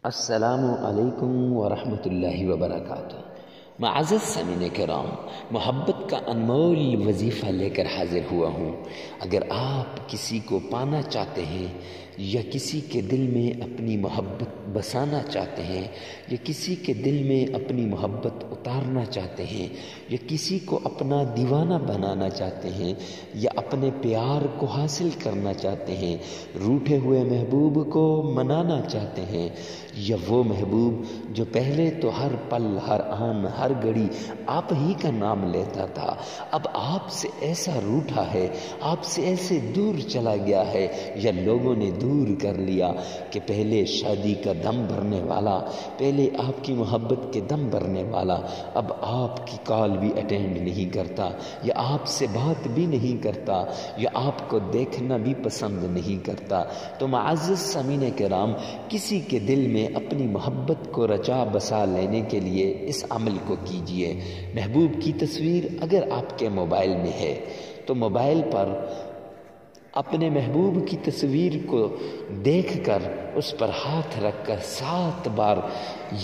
السلام علیکم ورحمۃ اللہ وبرکاتہ۔ معزز سامعین کرام، محبت کا انمول وظیفہ لے کر حاضر ہوا ہوں۔ اگر آپ کسی کو پانا چاہتے ہیں یا کسی کے دل میں اپنی محبت بسانا چاہتے ہیں یا کسی کے دل میں اپنی محبت اتارنا چاہتے ہیں یا کسی کو اپنا دیوانہ بنانا چاہتے ہیں یا اپنے پیار کو حاصل کرنا چاہتے ہیں، روٹھے ہوئے محبوب کو منانا چاہتے ہیں، یا وہ محبوب جو پہلے تو ہر پل، ہر آن، ہر گھڑی آپ ہی کا نام لیتا تھا، اب آپ سے ایسا روٹھا ہے، آپ سے ایسے دور چلا گیا ہے یا لوگوں نے دور کر لیا کہ پہلے شادی کا دم بھرنے والا، پہلے آپ کی محبت کے دم بھرنے والا اب آپ کی کال بھی اٹینڈ نہیں کرتا یا آپ سے بات بھی نہیں کرتا یا آپ کو دیکھنا بھی پسند نہیں کرتا۔ تو معزز سامعین کرام، کسی کے دل میں اپنی محبت کو رچا بسا لینے کے لیے اس عمل کو کیجئے۔ محبوب کی تصویر اگر آپ کے موبائل میں ہے تو موبائل پر اپنے محبوب کی تصویر کو دیکھ کر اس پر ہاتھ رکھ کر 7 بار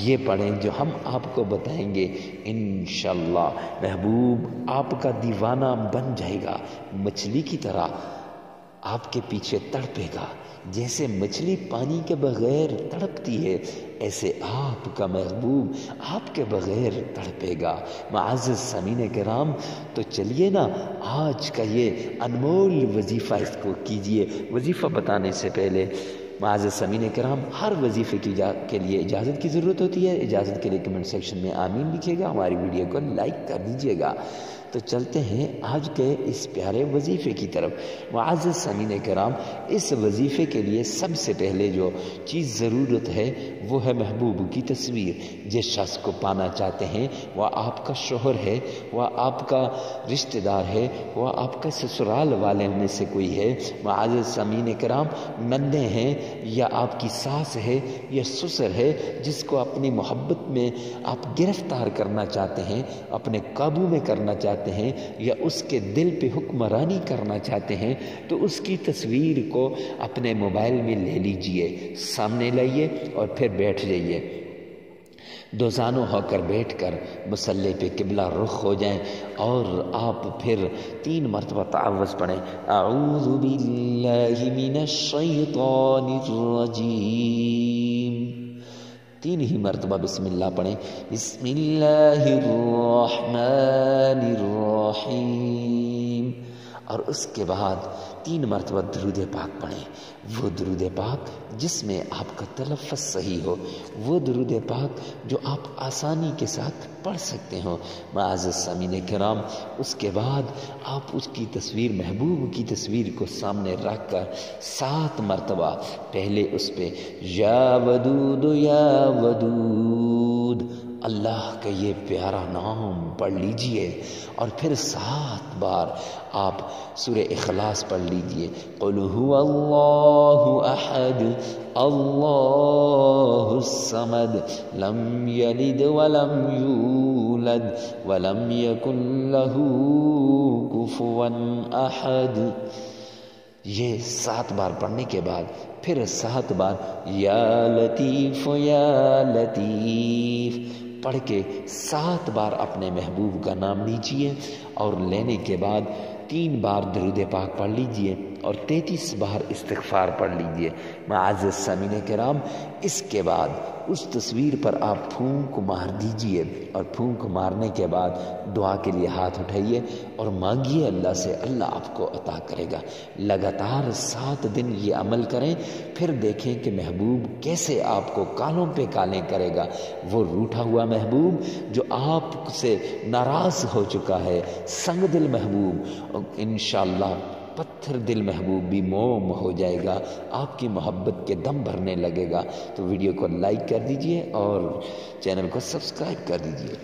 یہ پڑھیں جو ہم آپ کو بتائیں گے۔ انشاءاللہ محبوب آپ کا دیوانہ بن جائے گا، مچھلی کی طرح آپ کے پیچھے تڑپے گا۔ جیسے مچھلی پانی کے بغیر تڑپتی ہے، ایسے آپ کا محبوب آپ کے بغیر تڑپے گا۔ معزز سامعین کرام، تو چلیے نا آج کا یہ انمول وظیفہ اس کو کیجئے۔ وظیفہ بتانے سے پہلے معزز سامعین کرام، ہر وظیفے کے لیے اجازت کی ضرورت ہوتی ہے۔ اجازت کے لیے کمنٹ سیکشن میں آمین لکھیے گا، ہماری ویڈیو کو لائک کر دیجیے گا۔ تو چلتے ہیں آج کے اس پیارے وظیفے کی طرف۔ معزز سامعین کرام، اس وظیفے کے لیے سب سے پہلے جو چیز ضرورت ہے وہ ہے محبوب کی تصویر۔ جس شخص کو پانا چاہتے ہیں وہ آپ کا شوہر ہے، وہ آپ کا رشتہ دار ہے، وہ آپ کا سسرال والے میں سے کوئی ہے۔ معزز سامعین کرام، نندے ہیں یا آپ کی ساس ہے یا سسر ہے جس کو اپنی محبت میں آپ گرفتار کرنا چاہتے ہیں، اپنے قابو میں کرنا چاہتے ہیں یا اس کے دل پہ حکمرانی کرنا چاہتے ہیں، تو اس کی تصویر کو اپنے موبائل میں لے لیجئے، سامنے لائیے اور پھر بیٹھ جائیے۔ دوزانوں ہو کر بیٹھ کر مصلی پہ قبلہ رخ ہو جائیں اور آپ پھر 3 مرتبہ تعوذ پڑھیں۔ اعوذ باللہ من الشیطان الرجیم، 3 ہی مرتبہ بسم اللہ پڑھیں۔ بسم اللہ الرحمن الرحیم، اور اس کے بعد 3 مرتبہ درود پاک پڑھیں۔ وہ درود پاک جس میں آپ کا تلفظ صحیح ہو، وہ درود پاک جو آپ آسانی کے ساتھ پڑھ سکتے ہو۔ معزز سامعین کرام، اس کے بعد آپ اس کی تصویر، محبوب کی تصویر کو سامنے رکھ کر 7 مرتبہ پہلے اس پہ یا ودود یا ودود، اللہ کا یہ پیارا نام پڑھ لیجئے اور پھر 7 بار آپ سورہ اخلاص پڑھ لیجئے۔ قل هو اللہ احد اللہ الصمد لم یلد ولم یولد ولم یکن له کفوا احد۔ یہ 7 بار پڑھنے کے بعد پھر 7 بار یا لطیف یا لطیف پڑھ کے 7 بار اپنے محبوب کا نام لیجئے اور لینے کے بعد 3 بار درود پاک پڑھ لیجئے اور 33 بار استغفار پڑھ لیجئے۔ معزز سامعین کرام، اس کے بعد اس تصویر پر آپ پھونک مار دیجئے اور پھونک مارنے کے بعد دعا کے لیے ہاتھ اٹھائیے اور مانگیے اللہ سے، اللہ آپ کو عطا کرے گا۔ لگاتار 7 دن یہ عمل کریں، پھر دیکھیں کہ محبوب کیسے آپ کو کالوں پہ کالیں کرے گا۔ وہ روٹھا ہوا محبوب جو آپ سے ناراض ہو چکا ہے، سنگ دل محبوب، انشاءاللہ پتھر دل محبوب بھی موم ہو جائے گا، آپ کی محبت کے دم بھرنے لگے گا۔ تو ویڈیو کو لائک کر دیجئے اور چینل کو سبسکرائب کر دیجئے۔